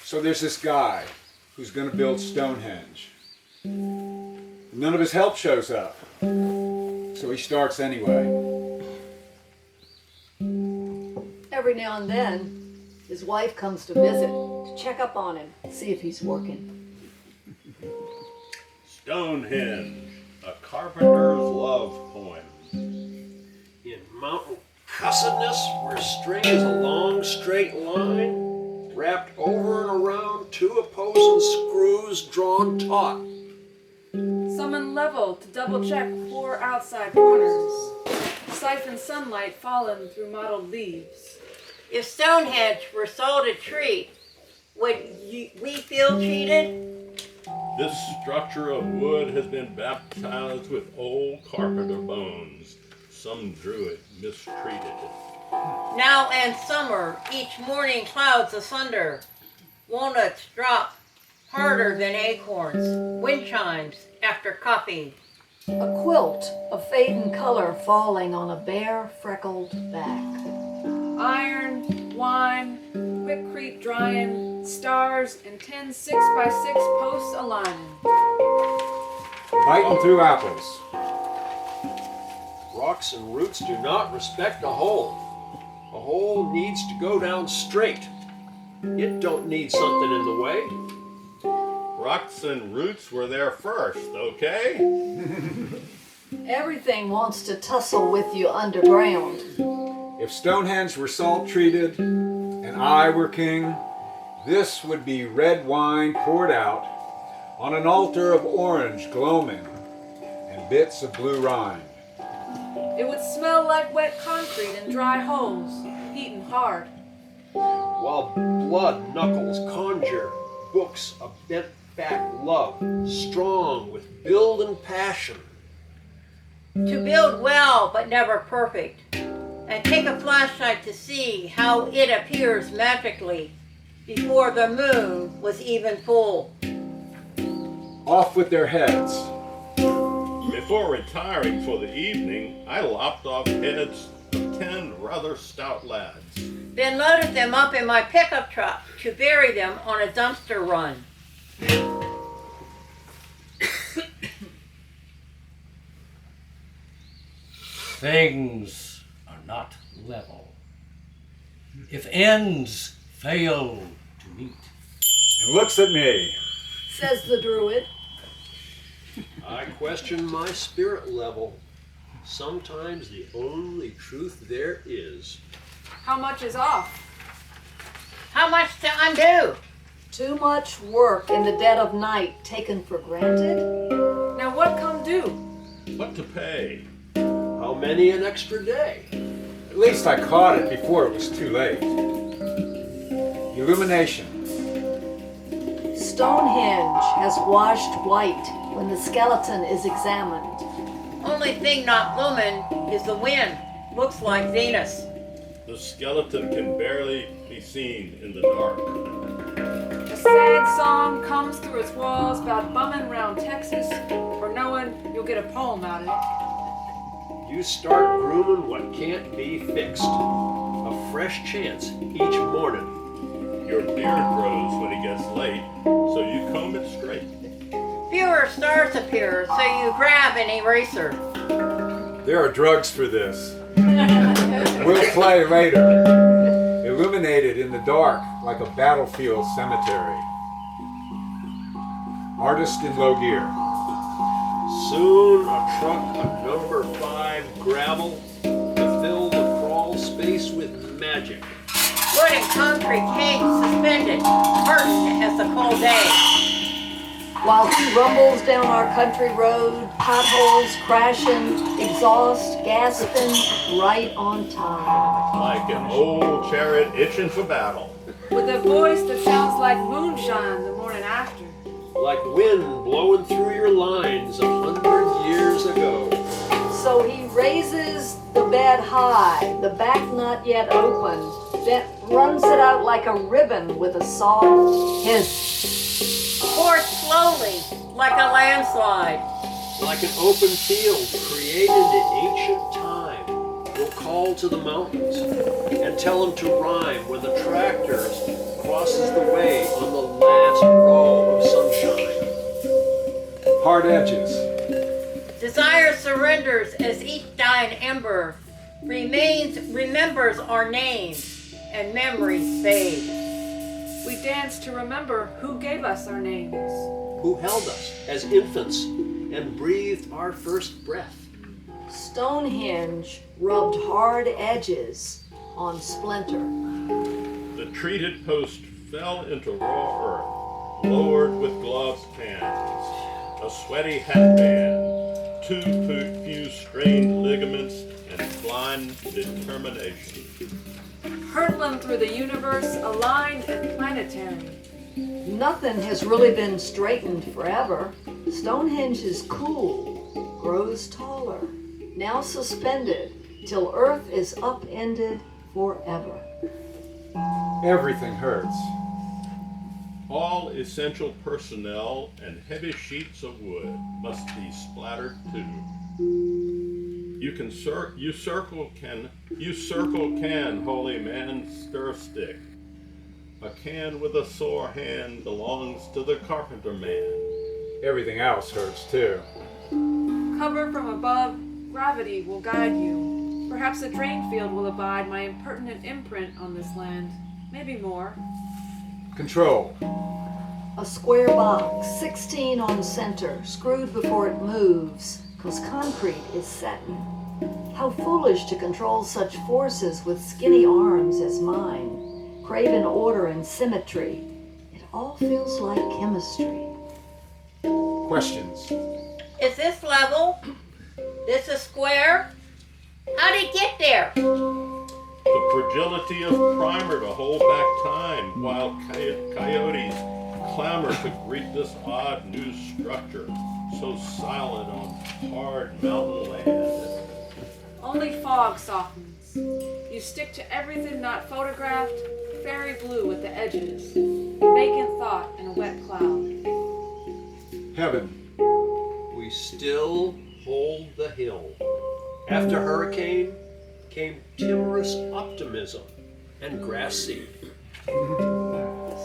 So there's this guy who's going to build Stonehenge. None of his help shows up. So he starts anyway. Every now and then, his wife comes to visit, to check up on him, see if he's working. Stonehenge, a carpenter's love poem. In mountain cussedness, where string is a long straight line, wrapped over and around two opposing screws drawn taut. Some in level to double check four outside corners. Siphon sunlight fallen through mottled leaves. If Stonehenge were sold a treat, would we feel cheated? This structure of wood has been baptized with old carpenter bones. Some druid mistreated it. Now and summer, each morning clouds asunder. Walnuts drop harder than acorns. Wind chimes after coffee. A quilt of fading color falling on a bare, freckled back. Iron, wine, quickcrete drying, stars, and 10 6x6 posts aligning. Biting through apples. Rocks and roots do not respect a hole. A hole needs to go down straight. It don't need something in the way. Rocks and roots were there first, okay? Everything wants to tussle with you underground. If Stonehenge were salt treated and I were king, this would be red wine poured out on an altar of orange gloaming and bits of blue rind. It would smell like wet concrete and dry holes, eaten hard. While blood knuckles conjure books of bent back love, strong with build and passion. To build well but never perfect. And take a flashlight to see how it appears magically before the moon was even full. Off with their heads. Before retiring for the evening, I lopped off heads of 10 rather stout lads. Then loaded them up in my pickup truck to bury them on a dumpster run. Things are not level. If ends fail to meet, And looks at me. Says the druid. I question my spirit level. Sometimes the only truth there is. How much is off? How much to undo? Too much work in the dead of night taken for granted? Now what come due? What to pay? How many an extra day? At least I caught it before it was too late. Illumination. Stonehenge has washed white when the skeleton is examined. Only thing not blooming is the wind. Looks like Venus. The skeleton can barely be seen in the dark. A sad song comes through its walls about bumming round Texas, or knowing you'll get a poem out of it. You start grooming what can't be fixed. A fresh chance each morning. Your beard grows when it gets late, so you comb it straight. Fewer stars appear, so you grab an eraser. There are drugs for this. We'll play later. Illuminated in the dark like a battlefield cemetery. Artist in low gear. Soon a truck of number 5 gravel to fill the crawl space with magic. Wood and concrete hangs suspended, hardened as the cold day. While he rumbles down our country road, potholes crashing, exhaust gasping, right on time. Like an old chariot itching for battle. With a voice that sounds like moonshine the morning after. Like wind blowing through your lines 100 years ago. So he raises the bed high, the back not yet open, then runs it out like a ribbon with a soft hiss. Poured slowly, like a landslide. Like an open field created in ancient time. We'll call to the mountains and tell them to rhyme when the tractor crosses the way on the hard edges. Desire surrenders as each dying ember remembers our names, and memories fade. We dance to remember who gave us our names. Who held us as infants and breathed our first breath. Stonehenge rubbed hard edges on splinter. The treated post fell into raw earth, lowered with gloved hands, a sweaty hatband, too few strained ligaments, and blind determination. Hurtling through the universe, aligned and planetary. Nothing has really been straightened forever. Stonehenge is cool, grows taller, now suspended till Earth is upended forever. Everything hurts. All essential personnel and heavy sheets of wood must be splattered too. You circle can, holy man, stir stick. A can with a sore hand belongs to the carpenter man. Everything else hurts too. Cover from above, gravity will guide you. Perhaps a drain field will abide my impertinent imprint on this land. Maybe more. Control. A square box, 16 on center, screwed before it moves, 'cause concrete is satin. How foolish to control such forces with skinny arms as mine, craving order and symmetry. It all feels like chemistry. Questions. Is this level? This a square? How'd it get there? The fragility of primer to hold back time while coyotes clamor to greet this odd new structure, so silent on hard mountain land. Only fog softens. You stick to everything not photographed, fairy blue at the edges, vacant thought in a wet cloud. Heaven. We still hold the hill. After hurricane came timorous optimism and grass seed.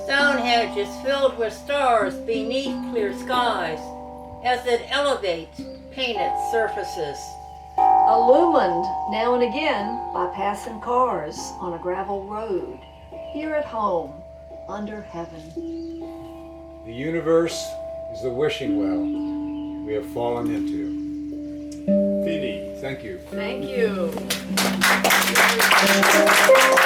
Stonehenge is filled with stars beneath clear skies as it elevates painted surfaces. Illumined now and again by passing cars on a gravel road. Here at home, under heaven. The universe is the wishing well we have fallen into. Fini. Thank you. Thank you.